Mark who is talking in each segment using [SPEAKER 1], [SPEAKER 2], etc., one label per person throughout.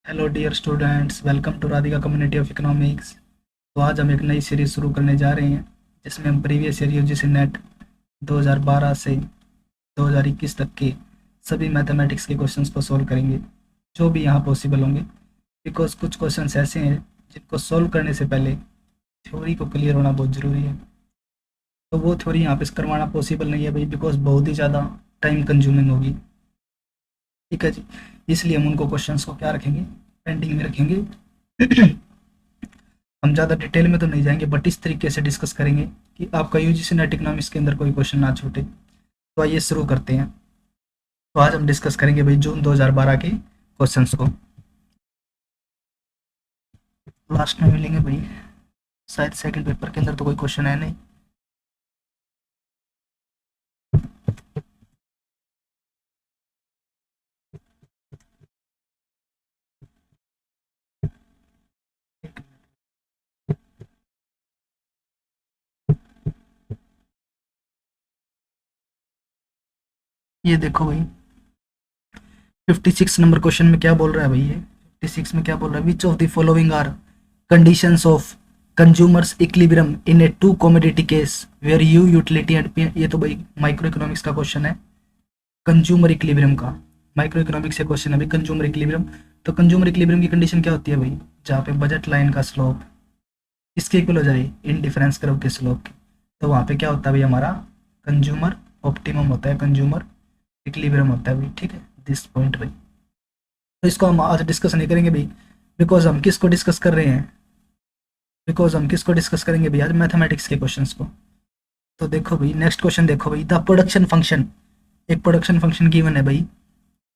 [SPEAKER 1] Hello dear students, welcome to Radhika community of economics. तो आज हम एक नई सीरीज़ शुरू करने जा रहे हैं जिसमें हम प्रीवियस ईयर यूजीसी नेट 2012 से 2021 तक के सभी मैथमेटिक्स के क्वेश्चंस को सॉल्व करेंगे जो भी यहाँ पॉसिबल होंगे। बिकॉज कुछ क्वेश्चंस ऐसे हैं जिनको सॉल्व करने से पहले थ्योरी को क्लियर होना बहुत ज़रूरी है। तो वो थ्योरी यहाँ पे करवाना पॉसिबल नहीं है भाई, बिकॉज बहुत ही ज़्यादा टाइम कंज्यूमिंग होगी। ठीक है जी, इसलिए हम उनको क्वेश्चंस को क्या रखेंगे, पेंडिंग में रखेंगे। हम ज़्यादा डिटेल में तो नहीं जाएंगे, बट इस तरीके से डिस्कस करेंगे कि आपका यूजीसी नेट इकोनॉमिक्स के अंदर कोई क्वेश्चन ना छूटे। तो आइए शुरू करते हैं। तो आज हम डिस्कस करेंगे भाई जून 2012 के क्वेश्चंस को। लास्ट में मिलेंगे भाई, शायद सेकंड पेपर के अंदर तो कोई क्वेश्चन है नहीं। ये देखो भाई, 56 नंबर क्वेश्चन में क्या बोल रहा है भाई, ये 56 में क्या बोल रहा है, which of the following are conditions of consumers equilibrium in a two commodity case where you utility and P. ये तो भाई माइक्रो इकोनॉमिक्स का क्वेश्चन है, कंज्यूमर इक्विलिब्रियम का। माइक्रो इकोनॉमिक्स से क्वेश्चन है भाई कंज्यूमर इक्विलिब्रियम। तो कंज्यूमर इक्विलिब्रियम की कंडीशन क्या होती है भाई, जहाँ पे बजट लाइन का स्लोप इसके इक्वल हो जाए इन डिफरेंस कर्व के स्लोप के। तो वहाँ पे क्या होता है भाई, हमारा कंज्यूमर ऑप्टिमम होता है, कंज्यूमर इक्विलिब्रियम होता है भाई। ठीक है, दिस पॉइंट भाई। तो इसको हम आज डिस्कस नहीं करेंगे भाई, बिकॉज हम किसको डिस्कस कर रहे हैं, बिकॉज हम किसको डिस्कस करेंगे भाई, आज मैथमेटिक्स के क्वेश्चंस को। तो देखो भाई, नेक्स्ट क्वेश्चन देखो भाई, द प्रोडक्शन फंक्शन, एक प्रोडक्शन फंक्शन गिवन है भाई,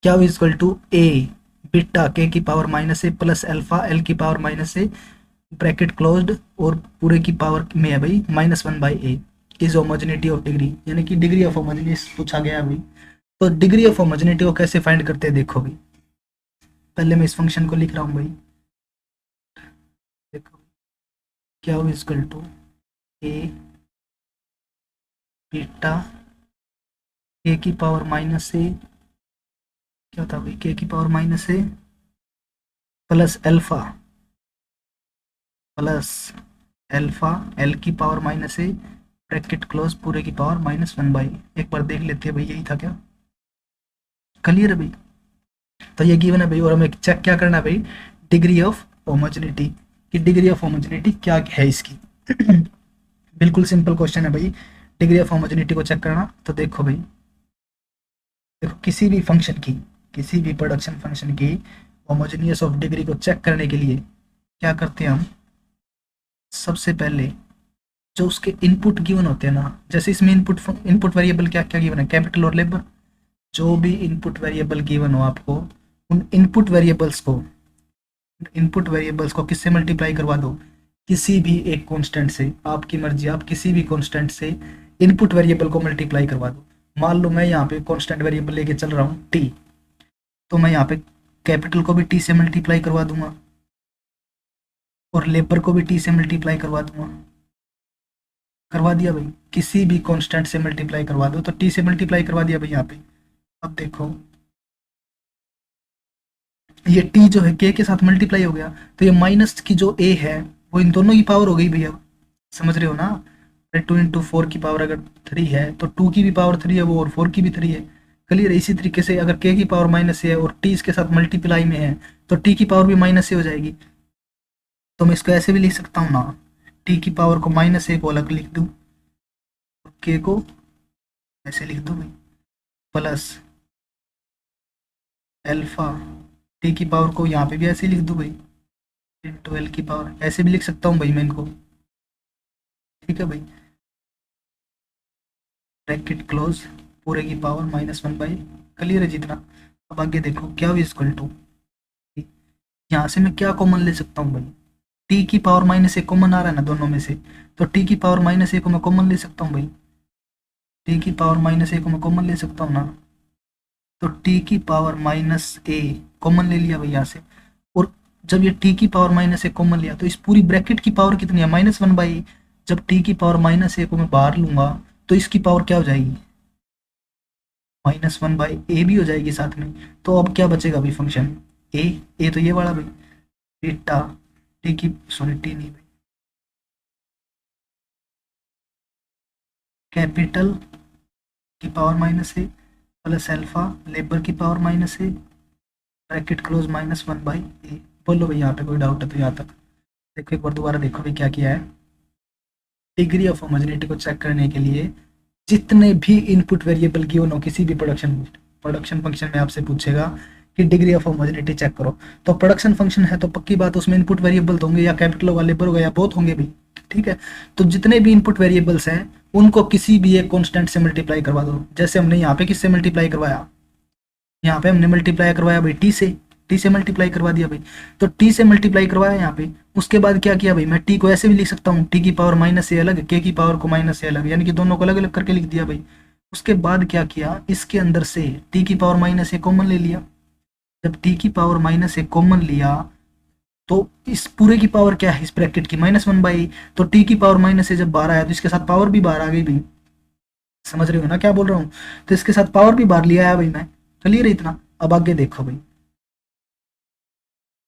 [SPEAKER 1] क्या is equal to A beta K की power minus A plus alpha L की power minus A bracket closed और पूरे की पावर में है भाई -1 A is homogeneity of degree, यानी कि डिग्री ऑफ होमोजेनिटी पूछा गया है भाई। तो डिग्री ऑफ होमोजेनिटी को कैसे फाइंड करते हैं, देखो भाई, पहले मैं इस फंक्शन को लिख रहा हूँ भाई। देखो क्या is equal to A beta K की पावर माइनस ए, क्या होता है भाई, के की power minus A plus alpha plus alpha L की power minus A bracket close पूरे की पावर -1 एक बार देख लेते हैं भाई, यही था क्या, क्लियर है भाई। तो ये गिवन है भाई, और हमें चेक क्या करना है भाई, डिग्री ऑफ होमोजेनिटी की, डिग्री ऑफ होमोजेनिटी क्या है इसकी। बिल्कुल सिंपल क्वेश्चन है भाई, डिग्री ऑफ होमोजेनिटी को चेक करना। तो देखो भाई, देखो किसी भी फंक्शन की, किसी भी प्रोडक्शन फंक्शन की होमोजेनियस ऑफ डिग्री को चेक करने के लिए क्या करते हैं हम, सबसे पहले जो उसके इनपुट गिवन होते हैं ना, जैसे इसमें इनपुट इनपुट वेरिएबल क्या क्या गिवन है, कैपिटल और लेबर। जो भी इनपुट वेरिएबल गिवन हो आपको, उन इनपुट वेरिएबल्स को किससे मल्टीप्लाई करवा दो, किसी भी एक कांस्टेंट से, आपकी मर्जी, आप किसी भी कांस्टेंट से इनपुट वेरिएबल को मल्टीप्लाई करवा दो। मान लो मैं यहाँ पे कांस्टेंट वेरिएबल लेके चल रहा हूँ टी, तो मैं यहाँ पे कैपिटल को भी टी से मल्टीप्लाई करवा दूंगा और लेबर को भी टी से मल्टीप्लाई करवा दूंगा। करवा दिया भाई, किसी भी कांस्टेंट से मल्टीप्लाई करवा दो, तो टी से मल्टीप्लाई करवा दिया भाई यहाँ पे। अब देखो ये टी जो है के साथ मल्टीप्लाई हो गया, तो ये माइनस की जो ए है वो इन दोनों की पावर हो गई भैया, समझ रहे हो ना। 2 × 4 की पावर अगर 3 है तो 2 की भी पावर 3 है वो, और 4 की भी 3 है। क्लियर है। इसी तरीके से अगर के की पावर माइनस है और टी इसके साथ मल्टीप्लाई में है, तो टी की पावर भी माइनस से हो जाएगी। तो मैं इसको ऐसे भी लिख सकता हूँ ना, टी की पावर को -1 को अलग लिख दूँ, के को ऐसे लिख दूँ भाई, प्लस अल्फा टी की पावर को यहाँ पे भी ऐसे लिख दूँ भाई, इंटू एल की पावर, ऐसे भी लिख सकता हूँ भाई मैं इनको। ठीक है भाई, ब्रैकेट क्लोज पूरे की पावर -1। क्लियर है जितना। अब आगे देखो क्या इक्वल टू, यहाँ से मैं क्या कॉमन ले सकता हूँ भाई, टी की पावर -1 कॉमन आ रहा है ना दोनों में से, तो टी की पावर -1 को मैं कॉमन ले सकता हूँ भाई, टी की पावर -1 को मैं कॉमन ले सकता हूँ ना। तो टी की पावर -a कॉमन ले लिया भाई यहाँ से, और जब ये टी की पावर -1 कॉमन लिया तो इस पूरी ब्रैकेट की पावर कितनी है, -1। जब टी की पावर -a को मैं बाहर लूंगा तो इसकी पावर क्या हो जाएगी, -1 ए भी हो जाएगी साथ में। तो अब क्या बचेगा भाई फंक्शन, ए तो ये वाला भाई, बीटा टी की, सॉरी टी नहीं भाई, कैपिटल की power minus A plus alpha labour की power minus A bracket close minus one by A. बोलो भाई यहाँ पे कोई डाउट है तो यहाँ तक देखो, एक बार दोबारा देखो भाई क्या किया है। डिग्री ऑफ होमोजेनिटी को चेक करने के लिए जितने भी इनपुट वेरिएबल गिवन हो किसी भी प्रोडक्शन प्रोडक्शन फंक्शन में आपसे पूछेगा कि डिग्री ऑफ होमोजेनिटी चेक करो, तो प्रोडक्शन फंक्शन है तो पक्की बात उसमें इनपुट वेरिएबल होंगे, या कैपिटल होगा, लेबर होगा, या बोथ होंगे भी, ठीक है। तो जितने भी इनपुट वेरिएबल्स हैं उनको किसी भी एक कांस्टेंट से मल्टीप्लाई करवा दो। जैसे हमने यहाँ पे किससे मल्टीप्लाई करवाया, यहाँ पे हमने मल्टीप्लाई करवाया भाई टी से मल्टीप्लाई करवा दिया भाई। तो टी से मल्टीप्लाई करवाया यहाँ पे, उसके बाद क्या किया भाई, मैं टी को ऐसे भी लिख सकता हूँ, टी की पावर माइनस ए अलग, के की पावर को माइनस ए अलग, यानी कि दोनों को अलग अलग करके लिख दिया भाई। उसके बाद क्या किया, इसके अंदर से टी की पावर माइनस ए कॉमन ले लिया। जब टी की पावर माइनस ए कॉमन लिया तो इस पूरे की पावर क्या है, इस ब्रैकेट की माइनस वन बाई, तो टी की पावर माइनस ए जब 12 आया तो इसके साथ पावर भी 12 आ गई भाई। समझ रहे हो ना क्या बोल रहा हूँ, तो इसके साथ पावर भी 12 लिया है भाई मैं। क्लियर है इतना, अब आगे देखो भाई।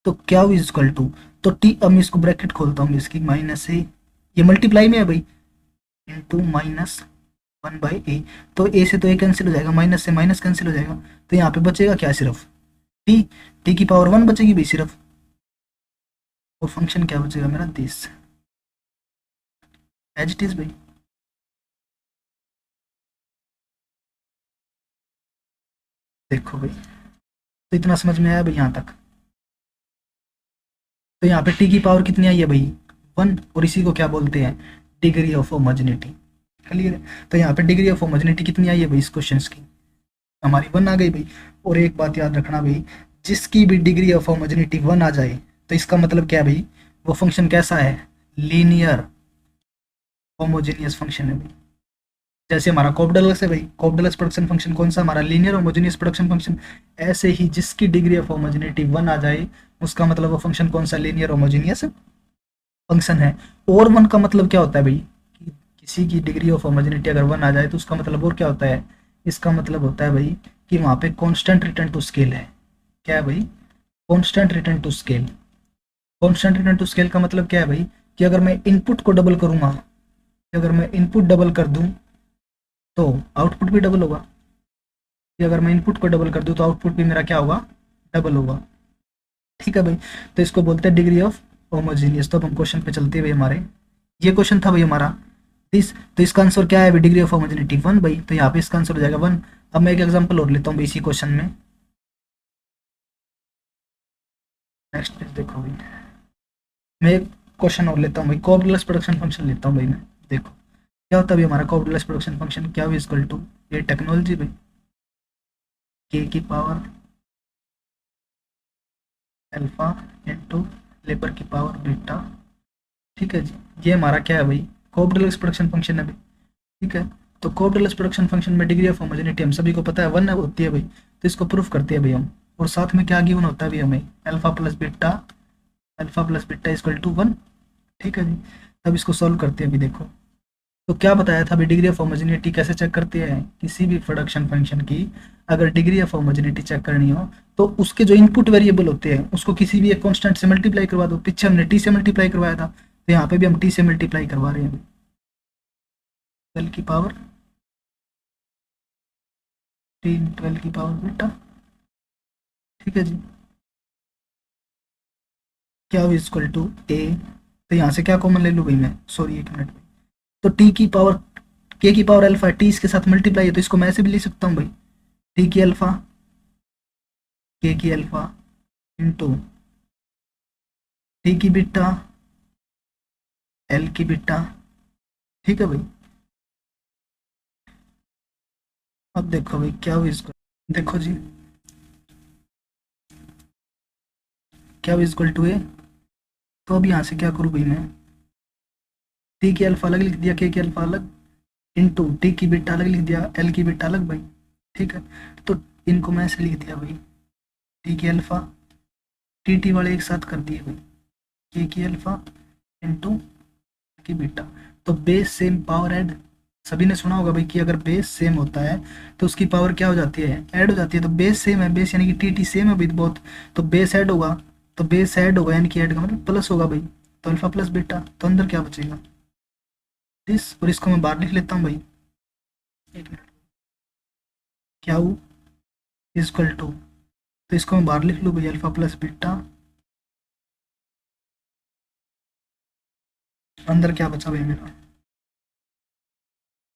[SPEAKER 1] तो क्या इज इक्वल टू, तो टी, अब मैं इसको ब्रैकेट खोलता हूँ इसकी, माइनस ए, ये मल्टीप्लाई में है भाई, इंटू माइनस वन बाई ए। तो ए से तो ए कैंसिल हो जाएगा, माइनस से माइनस कैंसिल हो जाएगा, तो यहाँ पे बचेगा क्या, सिर्फ टी, टी की पावर वन बचेगी भाई सिर्फ, और फंक्शन क्या बचेगा मेरा, दिस, एज इट इज भाई। देखो भाई, तो इतना समझ में आया भाई यहाँ तक। तो यहाँ पे टी की पावर कितनी आई है भाई, वन, और इसी को क्या बोलते हैं, डिग्री ऑफ होमोजेनिटी। क्लियर है, तो यहाँ पे डिग्री ऑफ होमोजेनिटी कितनी आई है भाई, इस क्वेश्चन की हमारी वन आ गई भाई। और एक बात याद रखना भाई, जिसकी भी डिग्री ऑफ होमोजेनिटी वन आ जाए तो इसका मतलब क्या है भाई, वो फंक्शन कैसा है, लीनियर होमोजेनियस फंक्शन है भाई। जैसे हमारा कोपडलस है भाई, कोपडलस प्रोडक्शन फंक्शन कौन सा हमारा, लीनियर होमोजेनियस प्रोडक्शन फंक्शन। ऐसे ही जिसकी डिग्री ऑफ होमोजेनिटी वन आ जाए उसका मतलब वो फंक्शन कौन सा, लीनियर होमोजेनियस फंक्शन है। और वन का मतलब क्या होता है भाई, कि किसी की डिग्री ऑफ होमोजेनिटी अगर वन आ जाए तो उसका मतलब और क्या होता है, इसका मतलब होता है भाई कि वहाँ पे कांस्टेंट रिटर्न टू स्केल है। क्या है भाई, constant return to scale. Constant return to scale का मतलब क्या है भाई, कि अगर मैं इनपुट को डबल करूँगा, अगर मैं इनपुट डबल कर दूँ तो आउटपुट भी डबल होगा, कि अगर मैं इनपुट को डबल कर दूँ तो आउटपुट भी मेरा क्या होगा, डबल होगा। ठीक है भाई, तो इसको बोलते हैं डिग्री ऑफ होमोजीनियस। तो अब हम क्वेश्चन पे चलते हैं भाई। हमारे ये क्वेश्चन था भाई हमारा दिस, तो इसका आंसर क्या है भाई, डिग्री ऑफ होमोजेनिटी वन भाई, तो यहाँ पे इसका आंसर हो जाएगा वन। अब मैं एक एग्जांपल और लेता हूँ भाई इसी क्वेश्चन में, नेक्स्ट पेज देखो भाई। मैं एक क्वेश्चन और लेता हूँ भाई, कोऑर्डिनेट प्रोडक्शन फंक्शन लेता हूँ भाई मैं। देखो क्या होता है भाई हमारा कोऑर्डिनेट प्रोडक्शन फंक्शन, क्या भी इक्वल टू, ये टेक्नोलॉजी भाई, के की पावर अल्फा इंटू लेबर की पावर बीटा। ठीक है जी, ये हमारा क्या है भाई, कोऑर्डिनेट प्रोडक्शन फंक्शन है भाई। ठीक है, तो कोऑर्डिनेट प्रोडक्शन फंक्शन में डिग्री ऑफ होमोजेनिटी हम सभी को पता है वन होती है भाई, तो इसको प्रूफ करते हैं भाई हम। और साथ में क्या गिवन होता है भाई हमें, alpha plus beta equal to one. ठीक है जी, तब इसको सॉल्व करते हैं अभी। देखो तो क्या बताया था अभी, डिग्री ऑफ होमोजेनिटी कैसे चेक करते हैं, किसी भी प्रोडक्शन फंक्शन की अगर डिग्री ऑफ होमोजेनिटी चेक करनी हो तो उसके जो इनपुट वेरिएबल होते हैं उसको किसी भी एक कांस्टेंट से मल्टीप्लाई करवा दो। पीछे हमने टी से मल्टीप्लाई करवाया था, तो यहाँ पे भी हम टी से मल्टीप्लाई करवा रहे हैं, 12 की पावर टी, 12 की पावर बेटा। ठीक है जी, क्या हो इक्वल टू ए, तो यहाँ से क्या कॉमन ले लूँ भाई मैं, सॉरी एक मिनट भाई, तो टी की पावर, के की पावर अल्फा टी इसके साथ मल्टीप्लाई है, तो इसको मैं ऐसे भी लिख सकता हूँ भाई, टी की अल्फा के की अल्फा इंटू टी की बिट्टा एल की बिट्टा। ठीक है भाई, अब देखो भाई क्या हुआ इसको, देखो जी क्या हुआ इक्वल टू ए। तो अब यहाँ से क्या करूँ भाई मैं, टी की अल्फा अलग लिख दिया, के की अल्फा अलग, इंटू टी की बिट्टा अलग लिख दिया, एल की बिट्टा अलग भाई। ठीक है, तो इनको मैं ऐसे लिख दिया भाई, टी की अल्फा, टी टी वाले एक साथ कर दिए भाई, के की अल्फा इंटू की बिट्टा। तो बेस सेम पावर ऐड सभी ने सुना होगा भाई कि अगर बेस सेम होता है तो उसकी पावर क्या हो जाती है, ऐड हो जाती है। तो बेस सेम है, बेस यानी कि टी टी सेम है भाई बहुत, तो बेस ऐड होगा, तो बेस ऐड होगा यानी कि ऐड का मतलब प्लस होगा भाई, तो अल्फा प्लस बीटा, तो अंदर क्या बचेगा दिस, और इसको मैं बाहर लिख लेता हूँ भाई, एक मिनट, क्या वो इजक्वल टू, तो इसको मैं बाहर लिख लूँ भाई अल्फा प्लस बीटा, अंदर क्या बचा भाई मेरा,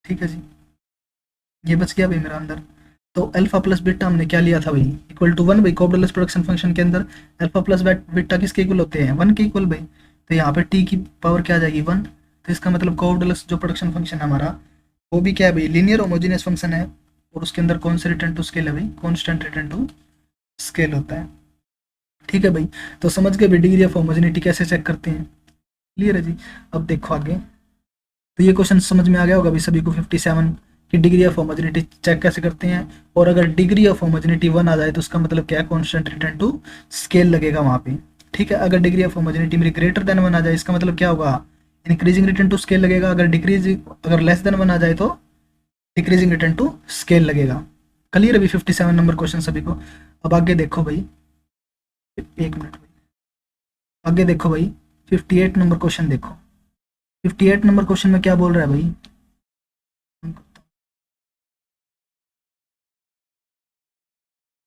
[SPEAKER 1] ठीक है जी, ये बच गया भाई मेरा अंदर। तो अल्फा प्लस बीटा हमने क्या लिया था भाई, इक्वल टू वन भाई, कोडलेस प्रोडक्शन फंक्शन के अंदर अल्फा प्लस बीटा किसके इक्वल होते हैं, वन के इक्वल भाई, तो यहाँ पे टी की पावर क्या आ जाएगी वन, तो इसका मतलब कोडलेस जो प्रोडक्शन फंक्शन है हमारा वो भी क्या है भाई, लीनियर होमोजेनियस फंक्शन है, और उसके अंदर कौन से रिटर्न टू स्केल है भाई, कॉन्स्टेंट रिटर्न टू स्केल होता है, ठीक है भाई। तो समझ गए भाई डिग्री ऑफ होमोजेनिटी कैसे चेक करते हैं, क्लियर है जी। अब देखो आगे, तो ये क्वेश्चन समझ में आ गया होगा अभी सभी को 57 की डिग्री ऑफ होमोजेनिटी चेक कैसे करते हैं, और अगर डिग्री ऑफ होमोजेनिटी वन आ जाए तो उसका मतलब क्या है, कॉन्स्टेंट रिटर्न टू स्केल लगेगा वहाँ पे, ठीक है। अगर डिग्री ऑफ होमोजेनिटी मेरी ग्रेटर देन वन आ जाए इसका मतलब क्या होगा, इंक्रीजिंग रिटर्न टू स्केल लगेगा, अगर लेस देन वन आ जाए तो डिक्रीजिंग रिटर्न टू स्केल लगेगा। क्लियर अभी 57 नंबर क्वेश्चन सभी को। अब आगे देखो भाई, एक मिनट भाई, आगे देखो भाई 58 नंबर क्वेश्चन देखो, 58 नंबर क्वेश्चन में क्या बोल रहा है भाई,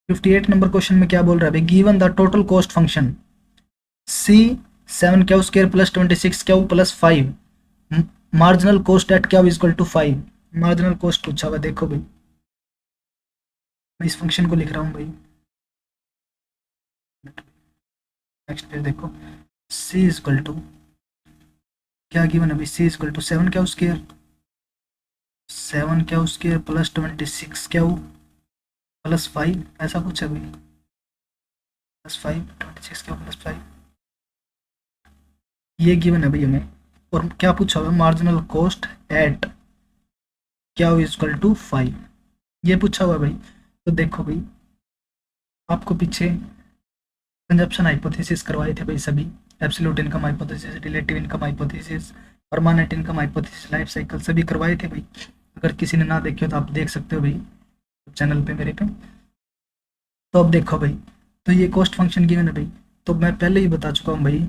[SPEAKER 1] 58 नंबर क्वेश्चन में क्या बोल रहा है भाई, given the total cost function C 7 Q square plus 26 Q plus 5, marginal cost at Q is equal to 5, marginal cost पूछा हुआ, देखो भाई मैं इस फंक्शन को लिख रहा हूँ भाई, नेक्स्ट पेज देखो, सी इज इक्वल टू क्या गिवन है भाई, C is equal to 7 Q square plus 26 Q plus 5, ऐसा कुछ है भाई, प्लस 5 26 क्यू प्लस 5, ये गिवन है भाई हमें, और क्या पूछा हुआ है, मार्जिनल कॉस्ट एट क्या इज इक्वल टू 5, ये पूछा हुआ है भाई। तो देखो भाई आपको पीछे कंजप्शन हाइपोथेसिस करवाए थे भाई सभी, absolute income hypothesis, relative income hypothesis, permanent income hypothesis, life cycle सभी करवाए थे भाई। अगर किसी ने ना देखे हो तो आप देख सकते हो भाई चैनल पे मेरे पे। तो अब देखो भाई, तो ये कॉस्ट फंक्शन गिवन है भाई, तो मैं पहले ही बता चुका हूँ भाई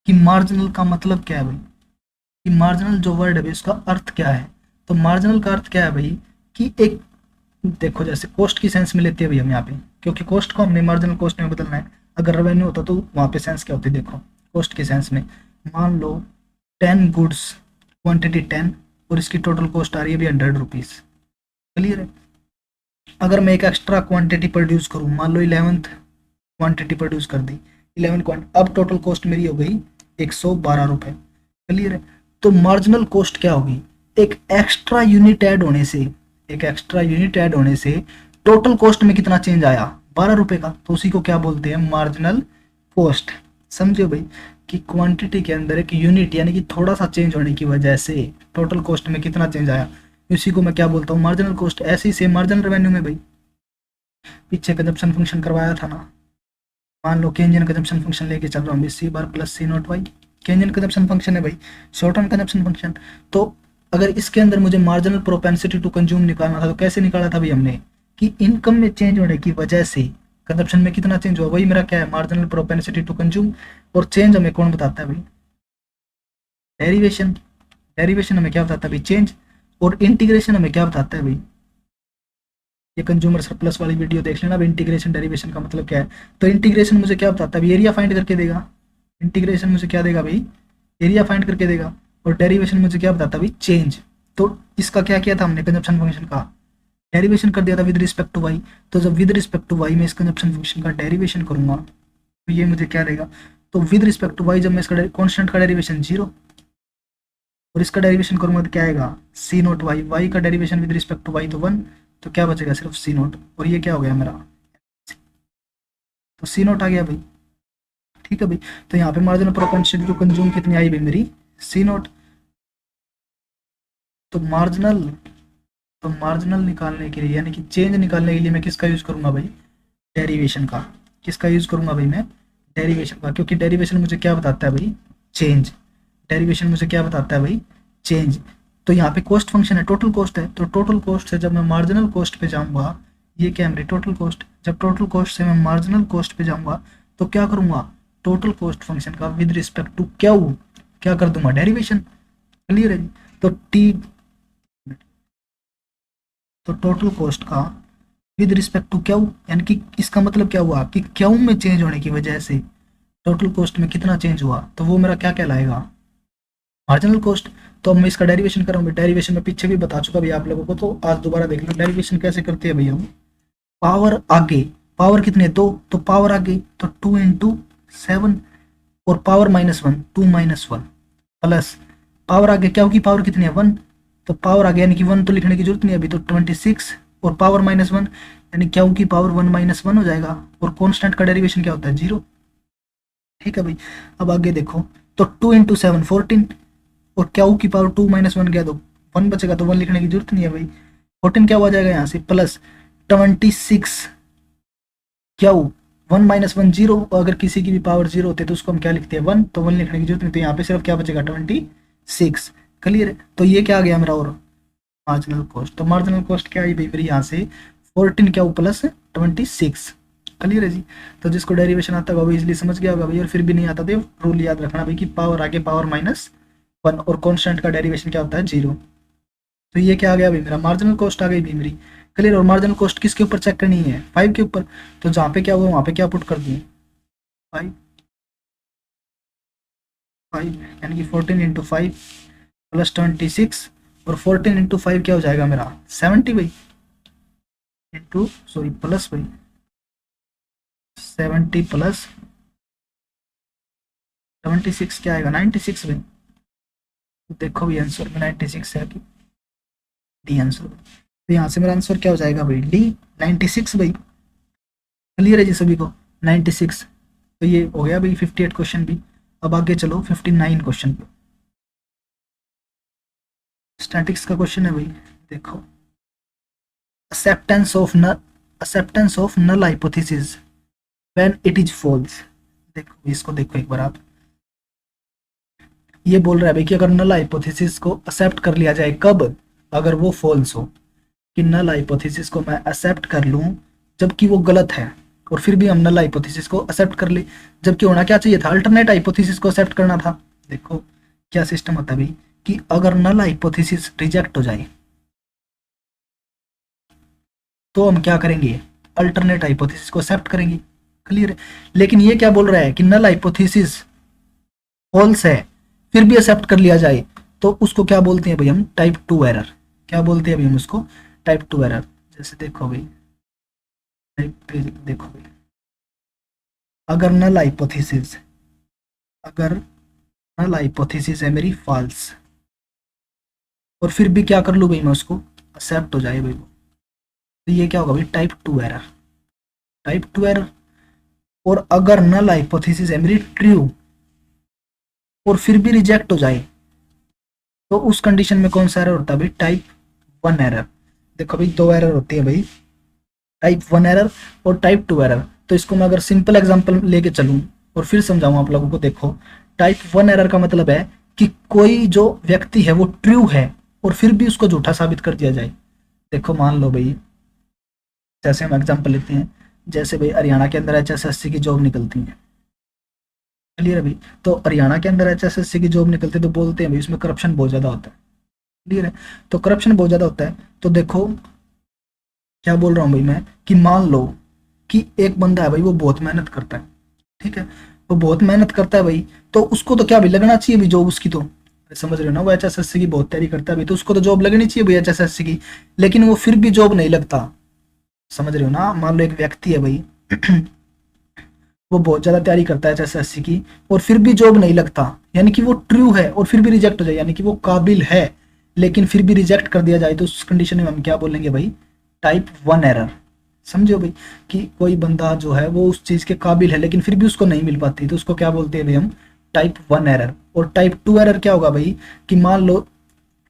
[SPEAKER 1] कि मार्जिनल का मतलब क्या है भाई, कि मार्जिनल जो वर्ड है भाई उसका अर्थ क्या है। तो मार्जिनल का अर्थ क्या है भाई, कि एक, देखो जैसे कॉस्ट की सेंस में लेते हैं भाई हम यहाँ पे, क्योंकि कॉस्ट को हमने मार्जिनल कॉस्ट में बदलना है, अगर रेवेन्यू होता तो वहाँ पे सेंस क्या होती है, देखो कॉस्ट की सेंस में मान लो 10 गुड्स, क्वांटिटी 10, और इसकी टोटल कॉस्ट आ रही है भाई 100 रुपीज़, क्लियर है। अगर मैं एक एक्स्ट्रा क्वांटिटी प्रोड्यूस करूँ, मान लो 11th क्वांटिटी प्रोड्यूस कर दी, 11 क्वांटिटी, अब टोटल कॉस्ट मेरी हो गई 112 रुपये, क्लियर है। तो मार्जिनल कॉस्ट क्या होगी, एक एक्स्ट्रा यूनिट ऐड होने से, एक एक्स्ट्रा यूनिट ऐड होने से टोटल कॉस्ट में कितना चेंज आया, 12 रुपये का, तो उसी को क्या बोलते हैं, मार्जिनल कॉस्ट। समझो भाई कि क्वांटिटी के अंदर एक यूनिट यानी कि थोड़ा सा चेंज होने की वजह से टोटल कॉस्ट में कितना चेंज आया, इसी को मैं क्या बोलता हूँ, मार्जिनल कॉस्ट। ऐसे ही सेम मार्जिनल रेवेन्यू में भाई पीछे कंजप्शन फंक्शन करवाया था ना, मान लो केंजियन कंजप्शन फंक्शन लेके चल रहा हूँ, C bar plus C naught Y, Keynesian consumption function है भाई, शॉर्ट टर्म कंजप्शन फंक्शन। तो अगर इसके अंदर मुझे मार्जिनल प्रोपेंसिटी टू कंज्यूम निकालना था तो कैसे निकाला था भाई हमने, कि इनकम में चेंज होने की वजह से कंजप्शन में कितना चेंज हुआ, वही मेरा क्या है, मार्जिनल प्रोपेंसिटी टू कंज्यूम। और चेंज हमें कौन बताता है भाई, डेरिवेशन, डेरिवेशन हमें क्या बताता है भाई, चेंज। और इंटीग्रेशन हमें क्या बताता है भाई, ये कंज्यूमर सरप्लस वाली वीडियो देख लेना, इंटीग्रेशन डेरिवेशन का मतलब क्या है। तो इंटीग्रेशन मुझे क्या बताता है, एरिया फाइंड करके देगा, इंटीग्रेशन मुझे क्या देगा भाई, एरिया फाइंड करके देगा, और डेरिवेशन मुझे क्या बताता है भाई, चेंज। तो इसका क्या किया था हमने, कंजप्शन फंक्शन का डेरिवेशन कर दिया था विद रिस्पेक्ट टू वाई। तो जब विद रिस्पेक्ट टू वाई में इस कंजप्शन फंक्शन का डेरिवेशन करूंगा तो ये मुझे क्या देगा, तो विद रिस्पेक्ट टू वाई जब मैं इसका कॉन्स्टेंट का डेरिवेशन 0, और इसका डेरिवेशन करूंगा तो क्या आएगा, सी नोट वाई, वाई का derivation with respect to Y तो 1, तो क्या बचेगा सिर्फ सी नोट, और ये क्या हो गया मेरा, तो सी नोट आ गया भाई, ठीक है भाई। तो यहाँ पे मार्जिनल प्रोपेंसिटी टू कंज्यूम कितनी आई भाई मेरी, सी नोट। तो मार्जिनल निकालने के लिए यानी कि चेंज निकालने के लिए मैं किसका यूज करूंगा भाई, डेरिवेशन का। किसका यूज करूंगा भाई मैं, डेरिवेशन का, क्योंकि डेरिवेशन मुझे क्या बताता है भाई, चेंज। डेरिवेशन मुझे क्या बताता है भाई, चेंज। तो यहाँ पे कॉस्ट फंक्शन है, टोटल कॉस्ट है, तो टोटल कॉस्ट से जब मैं मार्जिनल कॉस्ट पे जाऊंगा, ये क्या है मेरी टोटल कॉस्ट, जब टोटल कॉस्ट से मैं मार्जिनल कॉस्ट पे जाऊंगा तो क्या करूंगा, टोटल कॉस्ट फंक्शन का विद रिस्पेक्ट टू क्या कर दूंगा, डेरिवेशन। क्लियर है जी। तो टी, तो टोटल कॉस्ट का विद रिस्पेक्ट टू क्यू, यानी कि इसका मतलब क्या हुआ कि क्यू में चेंज होने की वजह से टोटल कॉस्ट में कितना चेंज हुआ, तो वो मेरा क्या कहलाएगा, मार्जिनल कॉस्ट। तो अब मैं इसका डेरिवेशन करूँगा, डेरिवेशन में पीछे भी बता चुका भैया आप लोगों को, तो आज दोबारा देख लो डेरिवेशन कैसे करते हैं भैया हम। पावर आगे, पावर कितने 2, तो पावर आगे तो 2 इंटू 7 और पावर -1 2 - 1 प्लस पावर आगे क्या होगी, पावर कितनी है 1, तो पावर आगे यानी कि 1 तो लिखने की जरूरत नहीं है अभी, तो 26 और पावर -1 यानी क्या होगी, पावर 1 - 1 हो जाएगा, और कॉन्स्टेंट का डेरिवेशन क्या होता है 0। ठीक है भाई। अब आगे देखो, तो 2 इंटू 7 14 और क्या की पावर 2 - 1 क्या, तो 1 बचेगा, तो 1 लिखने की जरूरत नहीं है भाई। 14 क्या हो जाएगा यहाँ से, प्लस 26 क्या 1 - 1 0, अगर किसी की भी पावर 0 होती है तो उसको हम क्या लिखते हैं 1, तो 1 लिखने की जरूरत नहीं, तो यहाँ पे सिर्फ क्या बचेगा 26। क्लियर है। तो ये क्या आ गया मेरा, और मार्जिनल कॉस्ट, तो मार्जिनल कॉस्ट क्या आई भाई मेरी यहाँ से 14 क्या प्लस 26। क्लियर है जी। तो जिसको डेरिवेशन आता होगा वो इजीली समझ गया होगा भाई, और फिर भी नहीं आता तो रूल याद रखना भाई कि पावर आगे पावर -1 और कॉन्स्टेंट का डेरिवेशन क्या होता है 0। तो ये क्या आ गया भाई मेरा, मार्जिनल कॉस्ट आ गई भाई मेरी। क्लियर। और मार्जिनल कॉस्ट किसके ऊपर चेक करनी है, 5 के ऊपर, तो जहाँ पे क्या हुआ वहाँ पे क्या पुट कर दूँ 5 5, यानी कि 14 इंटू 5 प्लस 26, और 14 इंटू 5 क्या हो जाएगा मेरा 70 भाई, इंटू सॉरी प्लस भाई 70 प्लस 76 क्या आएगा 96 भाई। तो देखो भाई आंसर में 96 है कि डी आंसर। तो यहाँ से मेरा आंसर क्या हो जाएगा भाई डी 96 भाई। क्लियर है जी सभी को 96। तो ये हो गया भाई 58 क्वेश्चन भी। अब आगे चलो 59 क्वेश्चन पे। स्टैटिक्स का क्वेश्चन है भाई। देखो, acceptance of null hypothesis when it is false। देखो इसको देखो एक बार आप, ये बोल रहा है भाई कि अगर नल हाइपोथेसिस को एक्सेप्ट कर लिया जाए, कब, अगर वो फॉल्स हो, कि नल हाइपोथेसिस को मैं एक्सेप्ट कर लूं जबकि वो गलत है, और फिर भी हम नल हाइपोथेसिस को एक्सेप्ट कर ले, जबकि होना क्या चाहिए था, अल्टरनेट हाइपोथेसिस को एक्सेप्ट करना था। देखो क्या सिस्टम होता है भाई कि अगर नल हाइपोथेसिस रिजेक्ट हो जाए तो हम क्या करेंगे, अल्टरनेट हाइपोथेसिस को एक्सेप्ट करेंगे। क्लियर है। लेकिन ये क्या बोल रहा है कि नल हाइपोथेसिस फॉल्स है फिर भी एक्सेप्ट कर लिया जाए, तो उसको क्या बोलते हैं भाई हम, टाइप 2 एरर। क्या बोलते हैं भाई हम उसको, टाइप 2 एरर। जैसे देखो भाई, देखो भाई, अगर नल हाइपोथेसिस, अगर नल हाइपोथेसिस है मेरी फॉल्स, और फिर भी क्या कर लूँ भाई मैं उसको एक्सेप्ट हो जाए भाई वो, तो ये क्या होगा भाई टाइप 2 एरर, टाइप 2 एरर। और अगर नल हाइपोथेसिस है मेरी ट्रू और फिर भी रिजेक्ट हो जाए, तो उस कंडीशन में कौन सा एरर होता है भाई, टाइप 1 एरर। देखो भाई 2 एरर होती है भाई, टाइप 1 एरर और टाइप 2 एरर। तो इसको मैं अगर सिंपल एग्जांपल लेके चलूं और फिर समझाऊं आप लोगों को, देखो टाइप 1 एरर का मतलब है कि कोई जो व्यक्ति है वो ट्रू है और फिर भी उसको झूठा साबित कर दिया जाए। देखो मान लो भाई, जैसे हम एग्जांपल लेते हैं, जैसे भाई हरियाणा के अंदर HSSC की जॉब निकलती है। क्लियर है भाई। तो हरियाणा के अंदर HSSC की जॉब निकलती है तो बोलते हैं भाई उसमें करप्शन बहुत ज़्यादा होता है। क्लियर है। तो करप्शन बहुत ज़्यादा होता है, तो देखो क्या बोल रहा हूँ भाई मैं, कि मान लो कि एक बंदा है भाई वो बहुत मेहनत करता है, ठीक है, वो बहुत मेहनत करता है भाई, तो उसको तो क्या भी लगना चाहिए भाई जॉब उसकी, तो समझ रहे हो ना, वो HSSC की बहुत तैयारी करता है भाई, तो उसको तो जॉब लगनी चाहिए भाई HSSC की, लेकिन वो फिर भी जॉब नहीं लगता। समझ रहे हो ना। मान लो एक व्यक्ति है भाई वो बहुत ज़्यादा तैयारी करता है HSSC की और फिर भी जॉब नहीं लगता, यानी कि वो ट्रू है और फिर भी रिजेक्ट हो जाए, यानी कि वो काबिल है लेकिन फिर भी रिजेक्ट कर दिया जाए, तो उस कंडीशन में हम क्या बोलेंगे भाई, टाइप 1 एरर। समझो भाई कि कोई बंदा जो है वो उस चीज़ के काबिल है लेकिन फिर भी उसको नहीं मिल पाती, तो उसको क्या बोलते हैं भाई हम, टाइप 1 एरर। और टाइप 2 एरर क्या होगा भाई, कि मान लो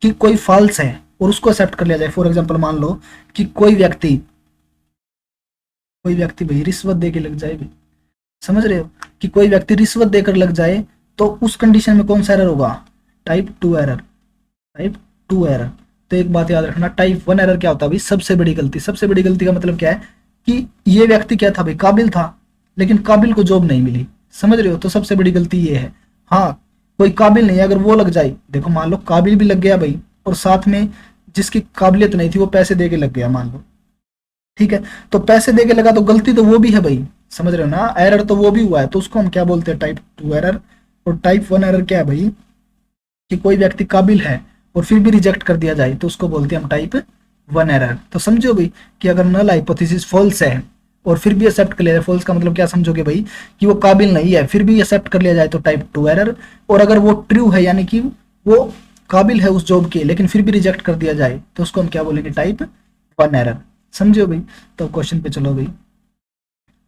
[SPEAKER 1] कि कोई फॉल्स है और उसको एक्सेप्ट कर लिया जाए। फॉर एग्जाम्पल मान लो कि कोई व्यक्ति भाई रिश्वत दे के लग जाए भाई, समझ रहे हो, कि कोई व्यक्ति रिश्वत देकर लग जाए, तो उस कंडीशन में कौन सा एरर होगा, type 2 error, type two error. तो एक बात याद रखना, टाइप 1 एरर क्या होता है भाई, सबसे बड़ी गलती। सबसे बड़ी गलती का मतलब क्या है कि ये व्यक्ति क्या था भाई, काबिल था, लेकिन काबिल को जॉब नहीं मिली, समझ रहे हो, तो सबसे बड़ी गलती ये है। हाँ, कोई काबिल नहीं है, अगर वो लग जाए, देखो मान लो काबिल भी लग गया भाई, और साथ में जिसकी काबिलियत नहीं थी वो पैसे दे के लग गया मान लो, ठीक है, तो पैसे दे के लगा तो गलती तो वो भी है भाई, समझ रहे हो ना, एरर तो वो भी हुआ है, तो उसको हम क्या बोलते हैं, टाइप 2 एरर। और टाइप 1 एरर क्या है भाई, कि कोई व्यक्ति काबिल है और फिर भी रिजेक्ट कर दिया जाए, तो उसको बोलते हैं हम टाइप 1 एरर। तो समझो भाई कि अगर नल हाइपोथेसिस फॉल्स है और फिर भी एक्सेप्ट कर लिया जाए, फॉल्स का मतलब क्या समझोगे भाई, कि वो काबिल नहीं है फिर भी एक्सेप्ट कर लिया जाए, तो टाइप 2 एरर। और अगर वो ट्रू है, यानी कि वो काबिल है उस जॉब के, लेकिन फिर भी रिजेक्ट कर दिया जाए, तो उसको हम क्या बोलेंगे, टाइप 1 एरर। समझो भाई। तो क्वेश्चन पे चलो भाई,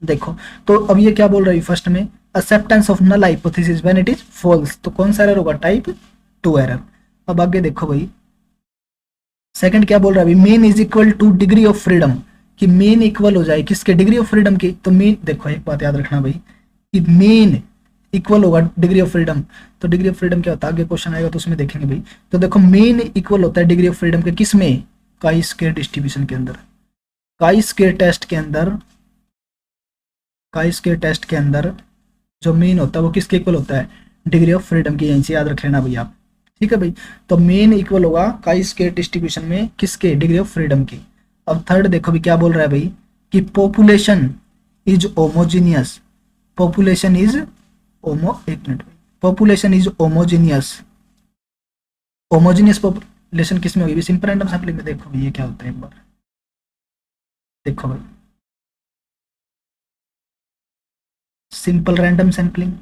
[SPEAKER 1] देखो तो अब ये क्या बोल रही है, फर्स्ट में acceptance of null hypothesis when it is false, तो कौन सा एरर होगा, टाइप 2 एरर। अब आगे देखो भाई, सेकंड क्या बोल रहा है भाई, main is equal two degree of freedom, कि मेन इक्वल हो जाए किसके, डिग्री ऑफ फ्रीडम की। तो मेन, देखो एक बात याद रखना भाई, कि मेन इक्वल होगा डिग्री ऑफ फ्रीडम। तो डिग्री ऑफ फ्रीडम क्या होता है, आगे क्वेश्चन आएगा तो उसमें देखेंगे भाई। तो देखो मेन इक्वल होता है डिग्री ऑफ फ्रीडम के किस में, काई स्क्वायर डिस्ट्रीब्यूशन के अंदर, काई स्क्वायर टेस्ट के अंदर, काई स्क्वायर टेस्ट के अंदर जो मेन होता है वो किसके इक्वल होता है, डिग्री ऑफ फ्रीडम की, यहीं से याद रख लेना भाई आप, ठीक है भाई। तो मेन इक्वल होगा काई स्क्वायर डिस्ट्रीब्यूशन में किसके, डिग्री ऑफ फ्रीडम की। अब थर्ड देखो भी क्या बोल रहा है भाई, कि population is homogeneous, population is एक मिनट, population is homogeneous, homogeneous population किस में होगी, सिंपल रैंडम सैंपलिंग में। देखो भाई ये क्या होता है, एक बार देखो भाई, simple random sampling,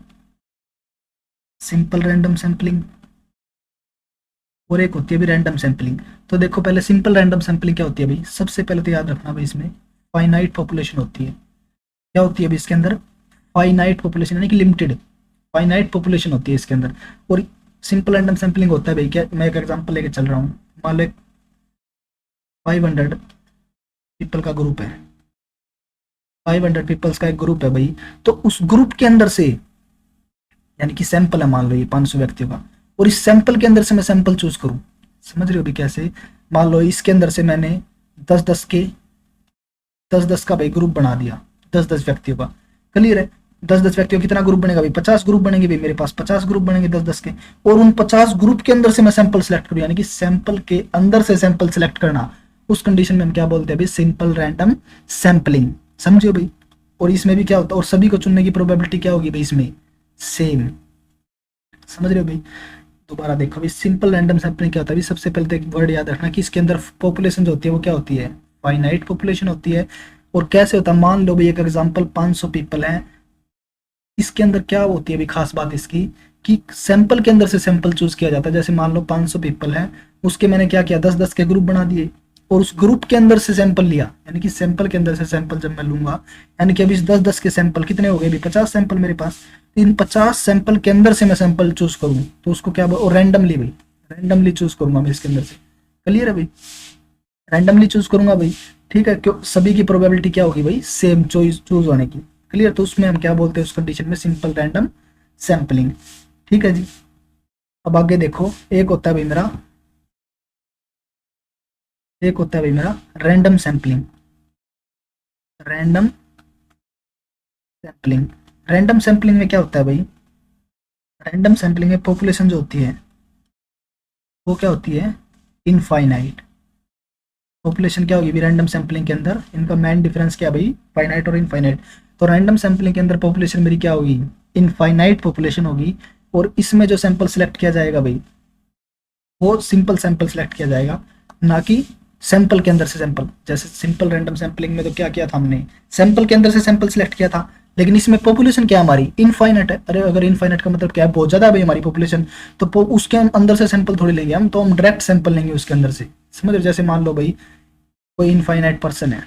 [SPEAKER 1] simple random sampling, और एक होती है भी रैंडम सैंपलिंग। तो देखो पहले सिंपल रैंडम सैंपलिंग क्या होती है भाई, सबसे पहले तो याद रखना भाई, इसमें फाइनाइट पॉपुलेशन होती है। क्या होती है भाई इसके अंदर, फाइनाइट पॉपुलेशन, यानी कि लिमिटेड फाइनाइट पॉपुलेशन होती है इसके अंदर। और सिंपल रैंडम सैंपलिंग होता है भाई, क्या मैं एक एग्जांपल लेके चल रहा हूँ, मान लो 500 पीपल का ग्रुप है, 500 पीपल्स का एक ग्रुप है भाई, तो उस ग्रुप के अंदर से, यानी कि सैंपल है मान लो ये 500 व्यक्तियों का, और इस सैंपल के अंदर से मैं सैंपल चूज करूं, समझ रहे हो भी कैसे, मान लो इसके अंदर से मैंने 10-10 का भाई ग्रुप बना दिया, 10-10 व्यक्तियों का, क्लियर है। 10-10 व्यक्तियों का कितना ग्रुप बनेगा भाई, 50 ग्रुप बनेंगे भाई, मेरे पास 50 ग्रुप बनेंगे 10-10 के, और उन 50 ग्रुप के अंदर से मैं सैंपल सेलेक्ट करूँ, यानी कि सैंपल के अंदर से सैंपल सेलेक्ट करना, उस कंडीशन में हम क्या बोलते हैं भाई, सिंपल रैंडम सैंपलिंग, समझियो भाई। और इसमें भी क्या होता है, और सभी को चुनने की प्रोबेबिलिटी क्या होगी भाई इसमें, सेम, समझ रहे हो भाई। दोबारा देखो भाई, सिंपल रैंडम सैंपलिंग क्या होता है भाई, सबसे पहले तो एक वर्ड याद रखना कि इसके अंदर पॉपुलेशन जो होती है वो क्या होती है, फाइनाइट पॉपुलेशन होती है। और कैसे होता है, मान लो भाई एक एग्जांपल 500 पीपल हैं, इसके अंदर क्या होती है भाई खास बात इसकी, कि सैंपल के अंदर से सैंपल चूज किया जाता है। जैसे मान लो 500 पीपल हैं, उसके मैंने क्या किया, 10-10 के ग्रुप बना दिए, और उस ग्रुप के अंदर से सैंपल लिया, यानी कि सैंपल के अंदर से सैंपल जब मैं लूंगा, यानी कि अभी 10-10 के सैंपल कितने हो गए भाई, 50 सैंपल मेरे पास, इन 50 सैंपल के अंदर से मैं सैंपल चूज करूँ, तो उसको क्या बोल, रैंडमली भाई, रैंडमली चूज करूंगा मैं इसके अंदर से, क्लियर है भाई, रैंडमली चूज करूंगा भाई, ठीक है, क्यों, सभी की प्रोबेबिलिटी क्या होगी भाई, सेम चॉइस चूज होने की, क्लियर। तो उसमें हम क्या बोलते हैं उस कंडीशन में, सिंपल रैंडम सैंपलिंग, ठीक है जी। अब आगे देखो, एक होता है भाई मेरा, एक होता है भाई मेरा random sampling, random sampling, random sampling में क्या होता है भाई, रैंडम सैंपलिंग में पॉपुलेशन जो होती है वो क्या होती है, इनफाइनाइट। पॉपुलेशन क्या होगी रैंडम सैंपलिंग के अंदर, इनका मेन डिफरेंस क्या भाई, फाइनाइट और इनफाइनाइट। तो रैंडम सैंपलिंग के अंदर पॉपुलेशन मेरी क्या होगी, इनफाइनाइट पॉपुलेशन होगी, और इसमें जो सैंपल सेलेक्ट किया जाएगा भाई वो सिंपल सैंपल सेलेक्ट किया जाएगा, ना कि सैंपल के अंदर से सैंपल। जैसे सिंपल रैंडम सैंपलिंग में तो क्या किया था हमने, सैंपल के अंदर से सैंपल सेलेक्ट किया था, लेकिन इसमें पॉपुलेशन क्या हमारी, इनफाइनाइट है। अरे अगर इनफाइनाइट का मतलब क्या है, बहुत ज्यादा है भाई हमारी पॉपुलेशन, तो उसके अंदर से सैंपल थोड़ी लेंगे हम, तो हम डायरेक्ट सैंपल लेंगे उसके अंदर से, समझ रहे। जैसे मान लो भाई कोई इनफाइनाइट पर्सन है,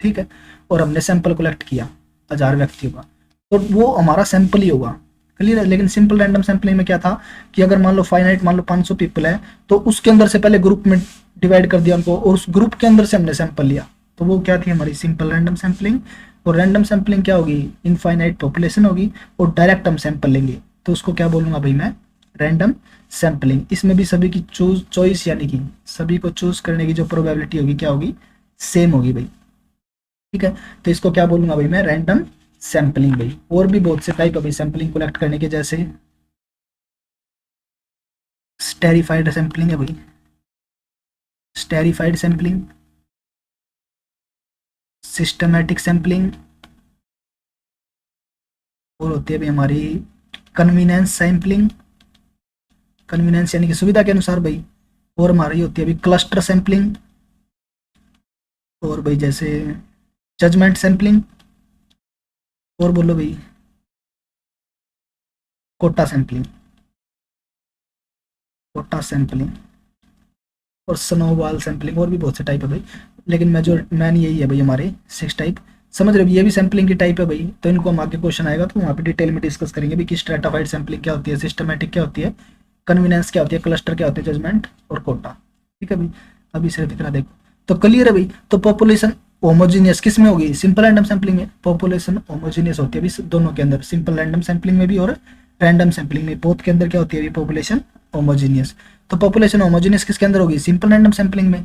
[SPEAKER 1] ठीक है, और हमने सैंपल कलेक्ट किया 1000 व्यक्तियों का, तो वो हमारा सैंपल ही होगा, क्लियर है। लेकिन सिंपल रैंडम सैंपलिंग में क्या था कि अगर मान लो फाइनाइट, मान लो 500 पीपल है, तो उसके अंदर से पहले ग्रुप में डिवाइड कर दिया उनको, और उस ग्रुप के अंदर से हमने सैंपल लिया, तो वो क्या थी हमारी सिंपल रैंडम सैंपलिंग। और रैंडम सैंपलिंग क्या होगी, इनफाइनाइट पॉपुलेशन होगी, और डायरेक्ट हम सैंपल लेंगे, तो उसको क्या बोलूंगा भाई मैं, रैंडम सैम्पलिंग। इसमें भी सभी की चॉइस यानी कि सभी को चूज करने की जो प्रोबेबिलिटी होगी क्या होगी, सेम होगी भाई। ठीक है, तो इसको क्या बोलूंगा भाई मैं, रैंडम सैम्पलिंग भाई। और भी बहुत से टाइप है भाई सैम्पलिंग कलेक्ट करने के, जैसे स्टेरिफाइड सैम्पलिंग है भाई, स्टेरिफाइड सैम्पलिंग, सिस्टमैटिक सैम्पलिंग, और होती है भाई हमारी कन्वीनियंस सैम्पलिंग, कन्वीनियंस यानी कि सुविधा के अनुसार भाई। और हमारी होती है भाई क्लस्टर सैम्पलिंग, और भाई जैसे जजमेंट सैम्पलिंग, और बोलो भाई कोटा सैम्पलिंग, कोटा सैम्पलिंग, और स्नोबॉल सैम्पलिंग, और भी बहुत से टाइप है भाई। लेकिन मैन यही है भाई हमारे 6 टाइप। समझ रहे हो, ये भी सैम्पलिंग की टाइप है भाई। तो इनको हम आगे क्वेश्चन आएगा तो वहाँ पे डिटेल में डिस्कस करेंगे भाई कि स्ट्रेटाफाइड सैम्पलिंग क्या होती है, सिस्टमैटिक क्या होती है, कन्वीनियंस क्या होती है, क्लस्टर क्या होती है, जजमेंट और कोटा। ठीक है भाई, अभी सिर्फ इतना देखो तो क्लियर है भाई। तो पॉपुलेशन होमोजीनियस किस में होगी, सिंपल रैंडम सैम्पलिंग में। पॉपुलेशन होमोजीनियस होती है भाई दोनों के अंदर, सिंपल रैंडम सैम्पलिंग में भी और रैंडम सैम्पलिंग में, बोथ के अंदर क्या होती है पॉपुलेशन होमोजीनियस। तो पॉपुलेशन होमोजीनियस किसके अंदर होगी, सिंपल रैंडम सैम्पलिंग में।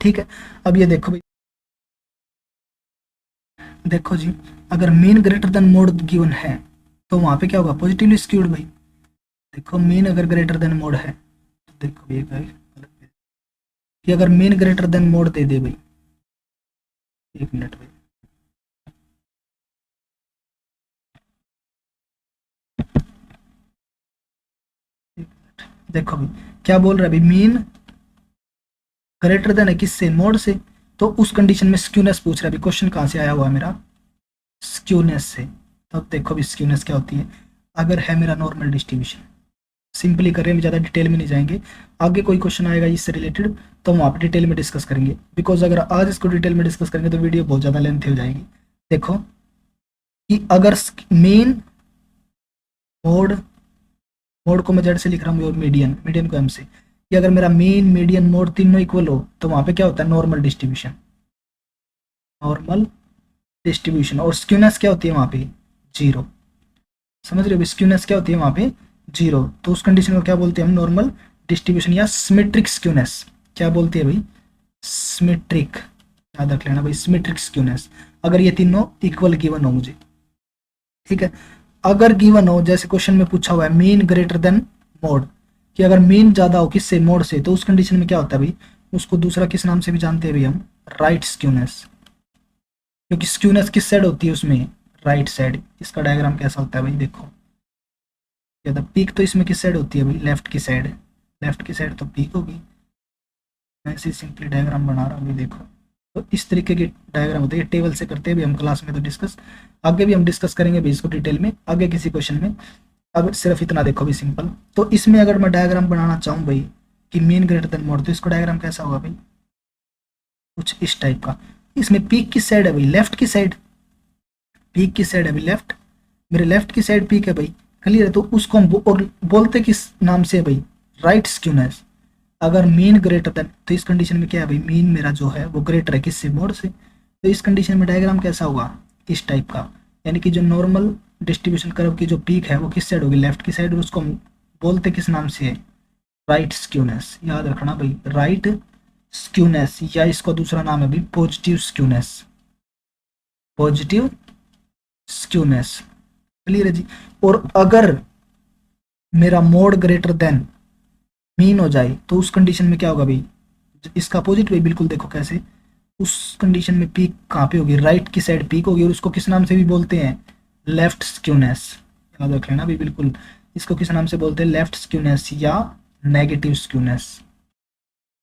[SPEAKER 1] ठीक है, अब ये देखो भाई, देखो जी, अगर mean greater than mode given है तो वहां पे क्या होगा, पॉजिटिवली स्क्यूड भाई। देखो मीन अगर ग्रेटर देन मोड है तो देखो ये भाई कि अगर मीन ग्रेटर देन मोड दे दे भाई, 1 मिनट भाई, देखो भाई क्या बोल रहा है भाई, मीन ग्रेटर देन है किससे, मोड से। तो उस कंडीशन में स्क्यूनेस पूछ रहा है भाई, क्वेश्चन कहाँ से आया हुआ है मेरा, स्क्यूनेस से। तब देखो भी स्क्यूनेस क्या होती है, अगर है मेरा नॉर्मल डिस्ट्रीब्यूशन, सिंपली कर रहे हैं, ज़्यादा डिटेल में नहीं जाएंगे। आगे कोई क्वेश्चन आएगा इससे रिलेटेड तो हम वहाँ पे डिटेल में डिस्कस करेंगे, बिकॉज अगर आज इसको डिटेल में डिस्कस करेंगे तो वीडियो बहुत ज़्यादा लेंथी हो जाएगी। देखो कि अगर मेन मोड, मोड को मैं जेड से लिख रहा हूँ और मीडियन, मीडियन को एम से, कि अगर मेरा मेन मीडियन मोड तीनों इक्वल हो तो वहाँ पे क्या होता है, नॉर्मल डिस्ट्रीब्यूशन, नॉर्मल डिस्ट्रीब्यूशन। और स्क्यूनेस क्या होती है वहाँ पे, जीरो। समझ रहे हो, स्क्यूनेस क्या होती है वहाँ पे, जीरो। तो उस कंडीशन को क्या बोलते हैं हम, नॉर्मल डिस्ट्रीब्यूशन या सिमेट्रिक स्क्यूनेस। क्या बोलते हैं भाई, सिमेट्रिक, याद रख लेना भाई, सिमेट्रिक स्क्यूनेस, अगर ये तीनों इक्वल गिवन हो मुझे। ठीक है, अगर गिवन हो, जैसे क्वेश्चन में पूछा हुआ है मीन ग्रेटर देन मोड, कि अगर मीन ज्यादा हो किससे, मोड से, तो उस कंडीशन में क्या होता है भाई, उसको दूसरा किस नाम से भी जानते हैं भाई हम, राइट स्क्यूनेस। क्योंकि स्क्यूनेस किस साइड होती है उसमें, राइट साइड। इसका डायग्राम कैसा होता है भाई, देखो क्या था, पीक तो इसमें किस साइड होती है भाई, लेफ्ट की साइड, लेफ्ट की साइड तो पीक होगी। मैं ऐसे सिंपली डायग्राम बना रहा हूँ भाई, देखो। तो इस तरीके की डायग्राम होती है, टेबल से करते हैं भी हम क्लास में, तो डिस्कस आगे भी हम डिस्कस करेंगे भी इसको डिटेल में आगे किसी क्वेश्चन में। अब सिर्फ इतना देखो भी सिंपल। तो इसमें अगर मैं डायग्राम बनाना चाहूँ भाई कि मीन ग्रेटर देन मोड, तो इसको डायग्राम कैसा होगा भाई, कुछ इस टाइप का। इसमें पीक किस साइड है भाई, लेफ्ट की साइड, पीक की साइड है भाई लेफ्ट, मेरे लेफ्ट की साइड पीक है भाई, क्लियर है। तो उसको हम और बोलते किस नाम से भाई, राइट स्क्यूनेस। अगर मीन ग्रेटर देन, तो इस कंडीशन में क्या है भाई, मीन मेरा जो है वो ग्रेटर है किससे, मोड से। तो इस कंडीशन में डायग्राम कैसा होगा, इस टाइप का। यानी कि जो नॉर्मल डिस्ट्रीब्यूशन कर्व की जो पीक है वो किस साइड होगी, लेफ्ट की साइड, और उसको हम बोलते किस नाम से है, राइट स्क्यूनेस। याद रखना भाई, राइट स्क्यूनेस, या इसको दूसरा नाम है भाई positive skewness, positive skewness, clear है जी। और अगर मेरा मोड ग्रेटर देन मीन हो जाए तो उस कंडीशन में क्या होगा भाई, इसका अपोजिट भाई, बिल्कुल देखो कैसे। उस कंडीशन में पीक कहाँ पे होगी, राइट की साइड पीक होगी, और उसको किस नाम से भी बोलते हैं, लेफ्ट स्क्यूनेस। याद रख लेना भाई बिल्कुल, इसको किस नाम से बोलते हैं, लेफ्ट स्क्यूनेस या नेगेटिव स्क्यूनेस,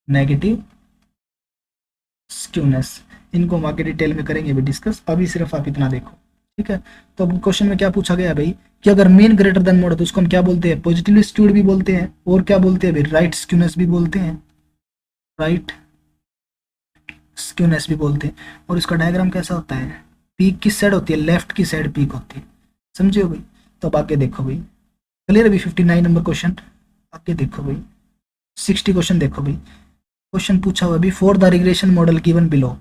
[SPEAKER 1] नेगेटिव स्क्यूनेस। इनको हम आगे डिटेल में करेंगे भी डिस्कस, अभी सिर्फ आप इतना देखो। ठीक है, तो अब क्वेश्चन में क्या पूछा गया भाई कि अगर मीन ग्रेटर देन मोड है तो उसको हम क्या बोलते हैं, पॉजिटिवली स्क्यूड भी बोलते हैं, और क्या बोलते हैं भाई, राइट स्क्यूनेस भी बोलते हैं, राइट स्क्यूनेस भी बोलते हैं। और इसका डायग्राम कैसा होता है, पीक किस साइड होती है, लेफ्ट की साइड पीक होती है, समझे हो भाई। तो अब आगे देखो भाई, क्लियर अभी 59 नंबर क्वेश्चन। आगे देखो भाई 60 क्वेश्चन देखो भाई, क्वेश्चन पूछा हुआ अभी, for the regression model given below,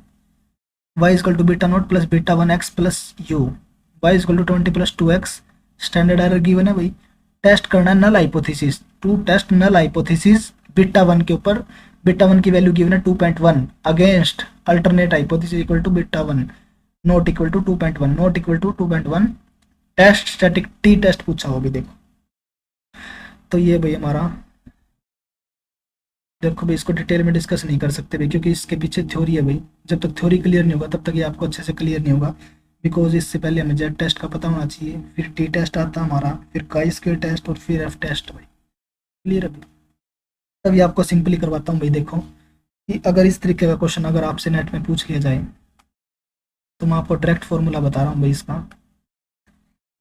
[SPEAKER 1] y equal to beta naught plus beta 1x plus U, y equal to 20 plus 2x, standard error given है भाई टेस्ट करना है null hypothesis, to test null hypothesis beta 1 के ऊपर, beta 1 की value given है 2.1 against alternate hypothesis equal to beta 1 not equal to 2.1 not equal to 2.1 test static T test पूछा होगा देखो। तो ये भाई हमारा देखो भाई, इसको डिटेल में डिस्कस नहीं कर सकते भाई क्योंकि इसके पीछे थ्योरी है भाई, जब तक थ्योरी क्लियर नहीं होगा तब तक ये आपको अच्छे से क्लियर नहीं होगा, बिकॉज इससे पहले हमें जेड टेस्ट का पता होना चाहिए, फिर टी टेस्ट आता हमारा, फिर काई स्क्वायर टेस्ट और फिर एफ टेस्ट भाई। क्लियर है भाई? तभी आपको सिंपली करवाता हूँ भाई। देखो कि अगर इस तरीके का क्वेश्चन अगर आपसे नेट में पूछ लिया जाए तो मैं आपको डायरेक्ट फॉर्मूला बता रहा हूँ भाई इसका।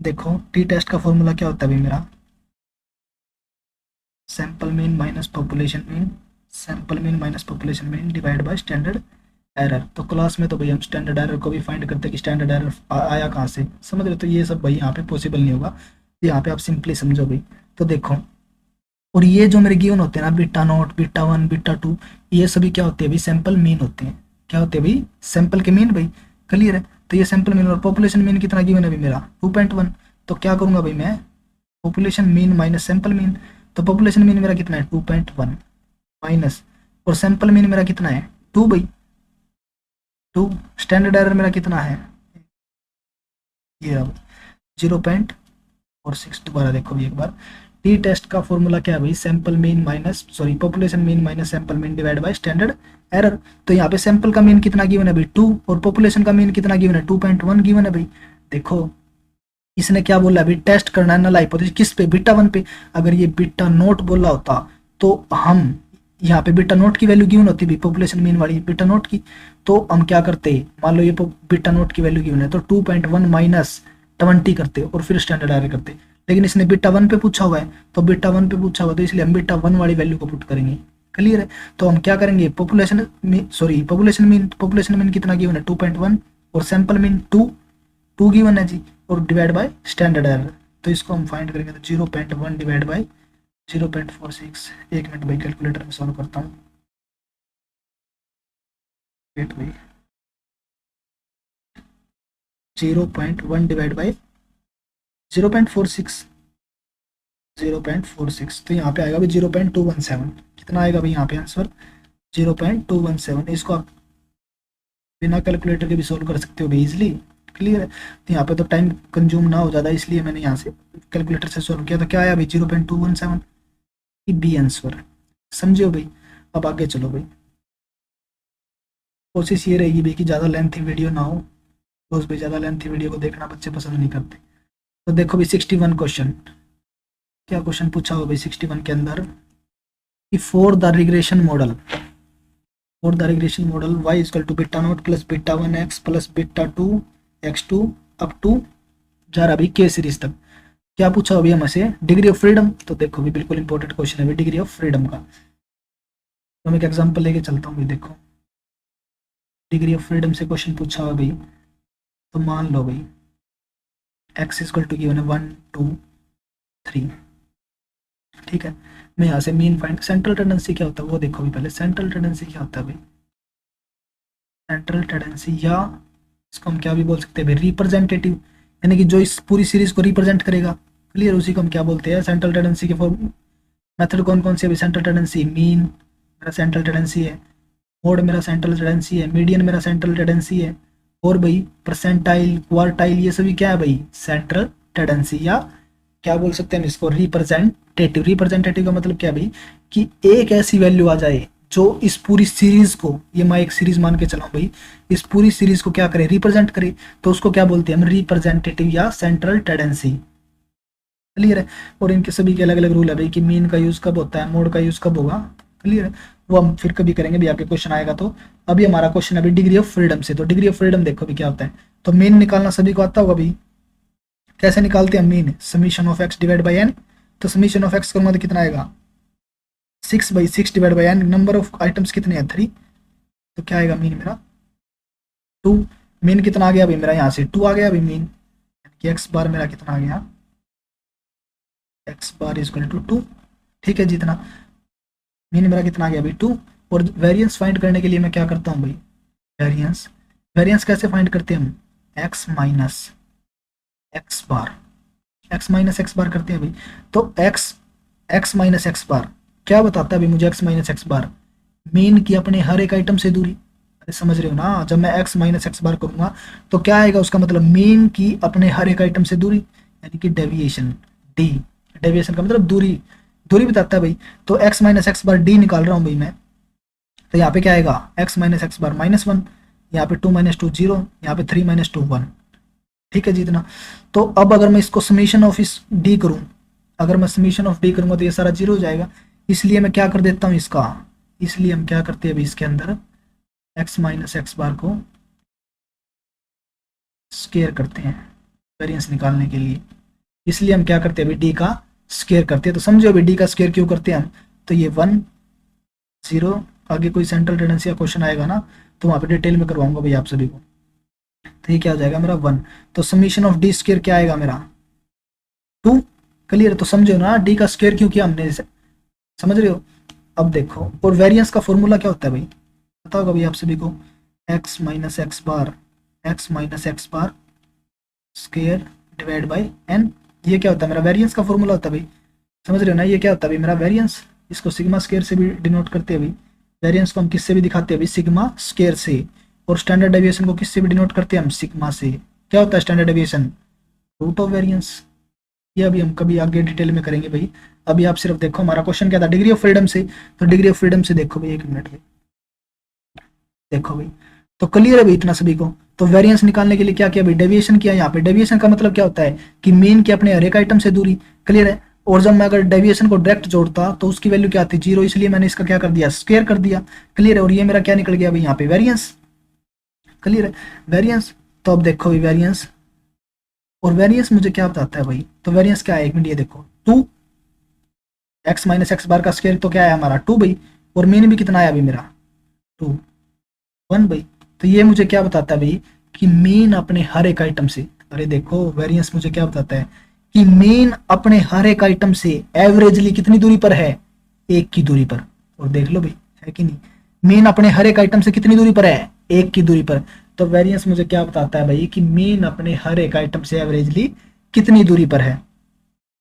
[SPEAKER 1] देखो टी टेस्ट का फॉर्मूला क्या होता है भाई मेरा, sample mean minus population mean, sample mean minus population mean divide by standard error. तो क्लास में तो भाई हम स्टैंडर्ड एरर को भी फाइंड करते हैं कि स्टैंडर्ड एरर आया कहाँ से, समझ रहे हो? तो ये सब भाई यहाँ पे पॉसिबल नहीं होगा, यहाँ पे आप सिंपली समझो भाई। तो देखो, और ये जो मेरे गिवन होते हैं ना बीटा नॉट, बीटा 1, बीटा 2, ये सभी क्या होते हैं भाई, सैंपल मीन होते हैं। क्या होते हैं भाई? सैंपल के मीन भाई। क्लियर है? तो ये सैंपल मीन और पॉपुलेशन मीन कितना गिवन है भाई मेरा 2.1। तो क्या करूंगा भाई मैं, population mean minus sample mean. तो पॉपुलेशन मीन मेरा कितना है 2.1 माइनस, और सैंपल मीन मेरा कितना है 2 भाई 2, स्टैंडर्ड एरर मेरा कितना है ये अब 0.46। दोबारा देखो भी एक बार, टी टेस्ट का फॉर्मूला क्या है भाई, sample mean minus sorry population mean minus sample mean divide by standard error. तो यहाँ पे सैंपल का मीन कितना गिवन है भाई 2, और पॉपुलेशन का मीन कितना गिवन है 2.1 गिवन है भाई। देखो इसने क्या बोला अभी, टेस्ट करना है नल हाइपोथेसिस किस पे, बीटा 1 पे। अगर ये बीटा नोट बोला होता तो हम यहाँ पे बीटा नोट की वैल्यू गिवन होती भी, पॉपुलेशन मीन वाली बीटा नोट की, तो हम क्या करते, मान लो ये बीटा नोट की वैल्यू गिवन है तो 2.1 माइनस 20 करते और फिर स्टैंडर्ड एरर करते। लेकिन इसने बीटा 1 पे पूछा हुआ है, तो बीटा 1 पे पूछा हुआ तो इसलिए हम बीटा 1 वाली वैल्यू को पुट करेंगे। क्लियर है? तो हम क्या करेंगे, पॉपुलेशन सॉरी पॉपुलेशन मीन कितना गिवन है 2.1 और सैंपल मीन 2 गिवन है जी, और डिवाइड बाय स्टैंडर्ड एरर। तो इसको हम फाइंड करेंगे तो 0.1 डिवाइड बाय 0.46। एक मिनट भाई कैलकुलेटर में सॉल्व करता हूँ, वेट भाई। 0.1 डिवाइड बाय 0.46, 0.46 तो यहाँ पे आएगा भाई 0.217। कितना आएगा भाई यहाँ पे आंसर 0.217। इसको आप बिना कैलकुलेटर के भी सोल्व कर सकते हो भाई इजिली। क्लियर है? तो यहाँ पे तो टाइम कंज्यूम ना हो ज़्यादा इसलिए मैंने यहाँ से कैलकुलेटर से सोल्व किया। तो क्या आया भाई 0.217 की बी आंसर। समझियो भाई। अब आगे चलो भाई, कोशिश ये रहेगी भाई कि ज़्यादा लेंथी वीडियो ना हो, बिकॉज भाई ज़्यादा लेंथी वीडियो को देखना बच्चे पसंद नहीं करते। तो देखो भाई 61 क्वेश्चन, क्या क्वेश्चन पूछा हो भाई 61 के अंदर कि for the regression model, for the regression model y equal to beta naught plus beta 1x plus beta 2x2 up to जा रहा भाई के सीरीज तक। क्या पूछा अभी हमसे, डिग्री ऑफ फ्रीडम। तो देखो भी बिल्कुल इंपॉर्टेंट क्वेश्चन है भाई डिग्री ऑफ फ्रीडम का। तो मैं एक एग्जांपल लेके चलता हूँ भाई। देखो डिग्री ऑफ फ्रीडम से क्वेश्चन पूछा हुआ भाई, तो मान लो भाई x इक्वल टू गिवन है 1 2 3। ठीक है, मैं यहाँ से मीन फाइंड, सेंट्रल टेंडेंसी क्या होता है वो देखो भी पहले। सेंट्रल टेंडेंसी क्या होता है भाई, सेंट्रल टेंडेंसी या इसको हम क्या भी बोल सकते हैं भाई रिप्रेजेंटेटिव, यानी कि जो इस पूरी सीरीज को रिप्रेजेंट करेगा। क्लियर? उसी को हम क्या बोलते हैं सेंट्रल टेंडेंसी के फॉर्म। मेथड कौन कौन सी है? सेंट्रल टेंडेंसी, मीन मेरा सेंट्रल टेंडेंसी है, मोड मेरा सेंट्रल टेंडेंसी है, मीडियन मेरा सेंट्रल टेंडेंसी है, और भाई परसेंटाइल क्वार्टाइल ये सभी क्या है भाई सेंट्रल टेंडेंसी, या क्या बोल सकते हैं हम इसको रिप्रेजेंटेटिव। रिप्रेजेंटेटिव का मतलब क्या भाई कि एक ऐसी वैल्यू आ जाए जो इस पूरी सीरीज को, ये मैं एक सीरीज मान के चलाऊं भाई, इस पूरी सीरीज को क्या करे रिप्रेजेंट करे, तो उसको क्या बोलते हैं हम रिप्रेजेंटेटिव या सेंट्रल टेंडेंसी। क्लियर है? और इनके सभी के अलग अलग रूल है भाई कि मीन का यूज कब होता है, मोड का यूज कब होगा। क्लियर है? वो हम फिर कभी करेंगे भी, आपके क्वेश्चन आएगा तो। अभी हमारा क्वेश्चन अभी डिग्री ऑफ फ्रीडम से। तो डिग्री ऑफ फ्रीडम देखो भी क्या होता है। तो मीन निकालना सभी को आता होगा भाई, कैसे निकालते हैं mean, summation of X divide by N. तो समीशन ऑफ एक्स करूंगा तो कितना आएगा 6/6 divide by N. Number of items कितने हैं 3, तो क्या आएगा मीन मेरा 2। मीन कितना आ गया भाई मेरा यहाँ से 2 आ गया भाई मीन, कि एक्स बार मेरा कितना आ गया X bar is equal to 2। ठीक है, जितना मीन मेरा कितना आ गया भाई 2। और वेरिएंस फाइंड करने के लिए मैं क्या करता हूँ भाई, वेरिएंस। वेरिएंस कैसे फाइंड करते हैं हम, x minus X bar x minus X बार करते हैं भाई। तो एक्स माइनस एक्स बार क्या बताता है भाई मुझे? एक्स माइनस एक्स बार मीन की अपने हर एक आइटम से दूरी। अरे समझ रहे हो ना, जब मैं एक्स माइनस एक्स बार करूंगा तो क्या आएगा उसका मतलब? मीन की अपने हर एक आइटम से दूरी, यानी कि डेविएशन डी। डेविएशन का मतलब दूरी, दूरी बताता है भाई। तो एक्स माइनस एक्स बार डी निकाल रहा हूँ भाई मैं। तो यहाँ पे क्या आएगा? एक्स माइनस एक्स बार -1, यहाँ पे 2 - 2 0, यहाँ पे 3 - 2 1। ठीक है जी इतना। तो अब अगर मैं इसको समीशन ऑफ इस डी करूँ, अगर मैं समीशन ऑफ डी करूँगा तो ये सारा जीरो हो जाएगा। इसलिए मैं क्या कर देता हूँ इसका, इसलिए हम क्या करते हैं अभी इसके अंदर एक्स माइनस एक्स बार को स्केयर करते हैं वेरिएंस निकालने के लिए। इसलिए हम क्या करते हैं अभी डी का स्केयर करते हैं। तो समझो अभी डी का स्केयर क्यों करते हैं हम? तो ये 1 0, आगे कोई सेंट्रल टेंडेंसी का क्वेश्चन आएगा ना तो वहाँ पे डिटेल में करवाऊंगा भाई आप सभी को। तो ये क्या हो जाएगा मेरा 1। तो समीशन ऑफ डी स्केयर क्या आएगा मेरा? 2। क्लियर? तो समझो ना डी का स्केयर क्यों किया हमने, समझ रहे हो? अब देखो, और वेरिएंस का फॉर्मूला क्या होता है भाई? पता होगा भाई आप सभी को, X minus X bar square divide by N. ये क्या होता है? मेरा वेरिएंस का फॉर्मूला होता है भाई। समझ रहे हो ना? ये क्या होता है भाई? मेरा वेरिएंस। इसको सिग्मा स्केयर से भी डिनोट करते हैं भाई। वेरिएंस को हम किससे भी दिखाते हैं भाई? सिग्मा स्केयर से। और स्टैंडर्ड डेविएशन को किससे भी डिनोट करते हैं हम? सिग्मा से। क्या होता है standard deviation? Root of variance. ये अभी हम कभी आगे डिटेल में करेंगे भाई। अभी आप सिर्फ देखो हमारा क्वेश्चन क्या था, डिग्री ऑफ फ्रीडम से। तो डिग्री ऑफ फ्रीडम से देखो भाई, 1 मिनट भाई, देखो भाई। तो क्लियर है भाई इतना सभी को? तो वेरिएंस निकालने के लिए क्या किया भाई? डेविएशन किया। यहाँ पे डेविएशन का मतलब क्या होता है कि मीन के अपने हर एक आइटम से दूरी। क्लियर है? और जब मैं अगर डेविएशन को डायरेक्ट जोड़ता तो उसकी वैल्यू क्या आती? 0। इसलिए मैंने इसका क्या कर दिया? स्क्वायर कर दिया। क्लियर है? और ये मेरा क्या निकल गया भाई यहाँ पे? वेरिएंस। क्लियर है? वेरिएंस। तो अब देखो भाई वेरिएंस, और वेरिएंस मुझे क्या बताता है भाई? तो वेरिएंस क्या है? 1 मिनट, ये देखो 2। एक्स माइनस एक्स बार का स्क्वायर तो क्या है हमारा? 2 भाई। और मीन भी कितना आया अभी मेरा? 2 1 भाई। तो ये मुझे क्या बताता है भाई कि मीन अपने हर एक आइटम से, अरे देखो वेरिएंस मुझे क्या बताता है कि मीन अपने हर एक आइटम से एवरेजली कितनी दूरी पर है? 1 की दूरी पर। और देख लो भाई, है कि नहीं? मीन अपने हर एक आइटम से कितनी दूरी पर है? 1 की दूरी पर। तो वेरिएंस मुझे क्या बताता है भाई कि मीन अपने हर एक आइटम से एवरेजली कितनी दूरी पर है।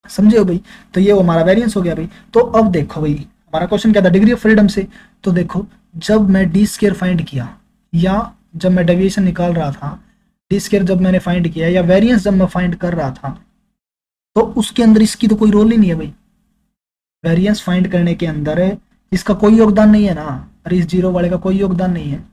[SPEAKER 1] समझे हो भाई? तो ये वो हमारा वेरिएंस हो गया भाई। तो अब देखो भाई हमारा क्वेश्चन क्या था? डिग्री ऑफ फ्रीडम से। तो देखो जब मैं डी स्क्वायर फाइंड किया, या जब मैं डेविएशन निकाल रहा था, डी स्क्वायर जब मैंने फाइंड किया, या वेरिएंस जब मैं फाइंड कर रहा था, तो उसके अंदर इसकी तो कोई रोल ही नहीं है भाई। वेरिएंस फाइंड करने के अंदर इसका कोई योगदान नहीं है ना। अरे इस जीरो वाले का कोई योगदान नहीं है।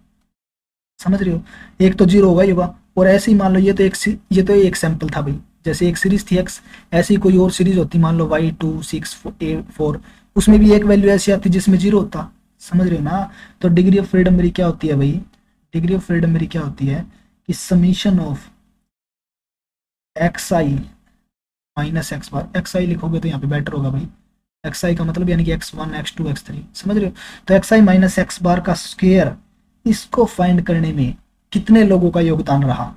[SPEAKER 1] समझ रहे हो? एक तो जीरो होगा ही होगा। और ऐसे ही मान लो ये तो एक सैंपल था भाई। जैसे एक सीरीज थी एक्स, ऐसी ही कोई और सीरीज होती, मान लो y2 6 4, उसमें भी एक वैल्यू ऐसी आती जिसमें जीरो होता। समझ रहे हो ना? तो डिग्री ऑफ फ्रीडम मेरी क्या होती है भाई? डिग्री ऑफ फ्रीडम मेरी क्या होती है कि summation of X I minus X bar, X I लिखोगे तो यहाँ पे बेटर होगा भाई। एक्स आई का मतलब यानी कि x1 x2 x3। समझ रहे हो? तो एक्स आई माइनस एक्स बार का स्क्वायर, इसको फाइंड करने में कितने लोगों का योगदान रहा?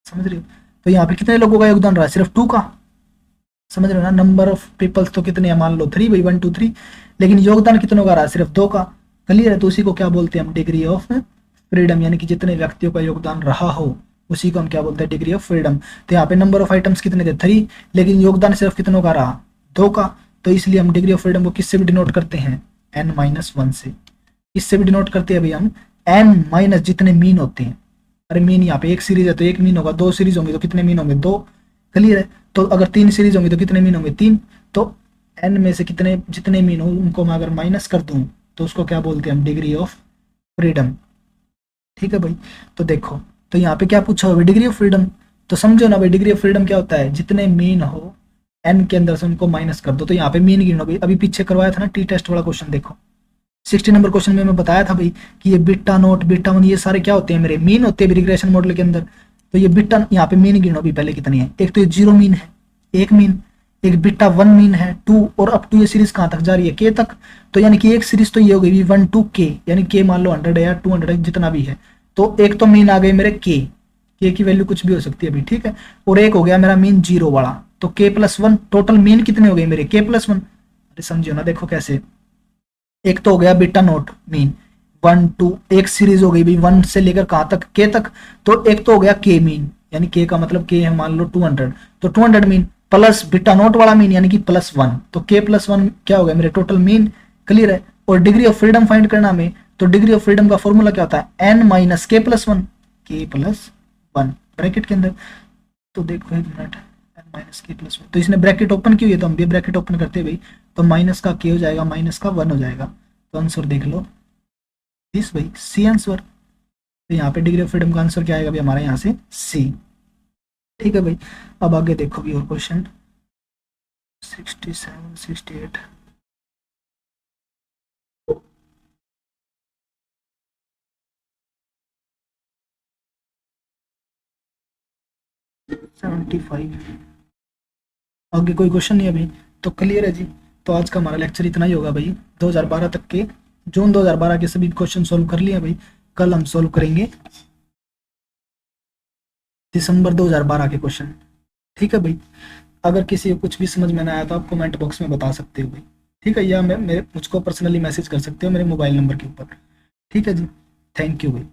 [SPEAKER 1] समझ रहे हो? तो यहाँ पे कितने लोगों का योगदान रहा? सिर्फ 2 का। समझ रहे हो ना? नंबर ऑफ पीपल्स तो कितने हैं? मान लो 3 भाई, 1 2 3। लेकिन योगदान कितनों का रहा? सिर्फ 2 का। क्लियर है? तो उसी को क्या बोलते हैं हम? Degree of freedom. यानी कि जितने व्यक्तियों का योगदान रहा हो उसी को हम क्या बोलते हैं? Degree of freedom. तो यहाँ पे नंबर ऑफ आइटम्स कितने थे? 3, लेकिन योगदान सिर्फ कितनों का रहा? 2 का। तो इसलिए हम डिग्री ऑफ फ्रीडम को किससे भी डिनोट करते हैं? n-1 से। इससे भी डिनोट करते हैं भाई हम n माइनस जितने मीन होते हैं। अरे मीन यहाँ पे एक सीरीज है तो एक मीन होगा, 2 सीरीज होंगी तो कितने मीन होंगे? 2। क्लियर है? तो अगर 3 सीरीज होंगी तो कितने मीन होंगे? 3। तो n में से कितने जितने मीन हो उनको मैं अगर माइनस कर दूं तो उसको क्या बोलते हैं हम? Degree of freedom. ठीक है भाई? तो देखो, तो यहाँ पे क्या पूछा हुआ? Degree of freedom. तो समझो ना भाई डिग्री ऑफ फ्रीडम क्या होता है? जितने मीन हो n के अंदर से उनको माइनस कर दो। तो यहाँ पे मीन गिनो भाई। अभी पीछे करवाया था ना टी टेस्ट वाला क्वेश्चन, देखो 60 नंबर क्वेश्चन में मैं बताया था भाई कि ये बीटा नोट बीटा 1 ये सारे क्या होते हैं? मेरे मीन होते हैं रिग्रेशन मॉडल के अंदर। तो ये बीटा, यहाँ पे मीन गिनो भी पहले कितनी है? एक तो ये 0 मीन है, 1 मीन, एक बीटा 1 मीन है 2, और अप टू ये सीरीज कहाँ तक जा रही है? k तक। तो यानी कि एक सीरीज तो ये हो गई 1 to k, यानी k मान लो 100 है या 200 है जितना भी है। तो एक तो मीन आ गए मेरे k की वैल्यू कुछ भी हो सकती है अभी। ठीक है? और एक हो गया मेरा मीन 0 वाला, तो k+1। टोटल मीन कितने हो गए मेरे? k+1। अरे समझियो ना, देखो कैसे। एक तो हो गया बीटा नोट मीन 1 2, एक सीरीज हो गई भाई 1 से लेकर कहां तक? k तक। तो एक तो हो गया k मीन, यानी k का मतलब k है मान लो 200, तो 200 मीन। प्लस बीटा नॉट वाला मीन यानी कि +1, तो k+1 क्या हो गया मेरे टोटल मीन। क्लियर है। और डिग्री ऑफ फ्रीडम फाइंड करना में, तो डिग्री ऑफ फ्रीडम का फॉर्मूला क्या होता है, n minus k+1, k+1 bracket के अंदर। तो देखो एक मिनट, n माइनस k+1, तो इसने ब्रैकेट ओपन की हुई है तो हम भी ब्रैकेट ओपन करते हैं भाई, तो माइनस का k हो जाएगा, माइनस का 1 हो जाएगा, तो आंसर देख लो दिस भाई, सी आंसर। तो यहाँ पे डिग्री ऑफ फ्रीडम का आंसर क्या आएगा भाई हमारा यहाँ से सी। ठीक है भाई। अब आगे देखो भी और क्वेश्चन 67 68 75। आगे कोई क्वेश्चन नहीं है भाई, तो क्लियर है जी। तो आज का हमारा लेक्चर इतना ही होगा भाई। 2012 तक के, जून 2012 के सभी क्वेश्चन सोल्व कर लिए भाई। कल हम सोल्व करेंगे दिसंबर 2012 के क्वेश्चन। ठीक है भाई। अगर किसी को कुछ भी समझ में ना आया तो आप कमेंट बॉक्स में बता सकते हो भाई। ठीक है, या मेरे मुझको पर्सनली मैसेज कर सकते हो मेरे मोबाइल नंबर के ऊपर। ठीक है जी। थैंक यू भाई।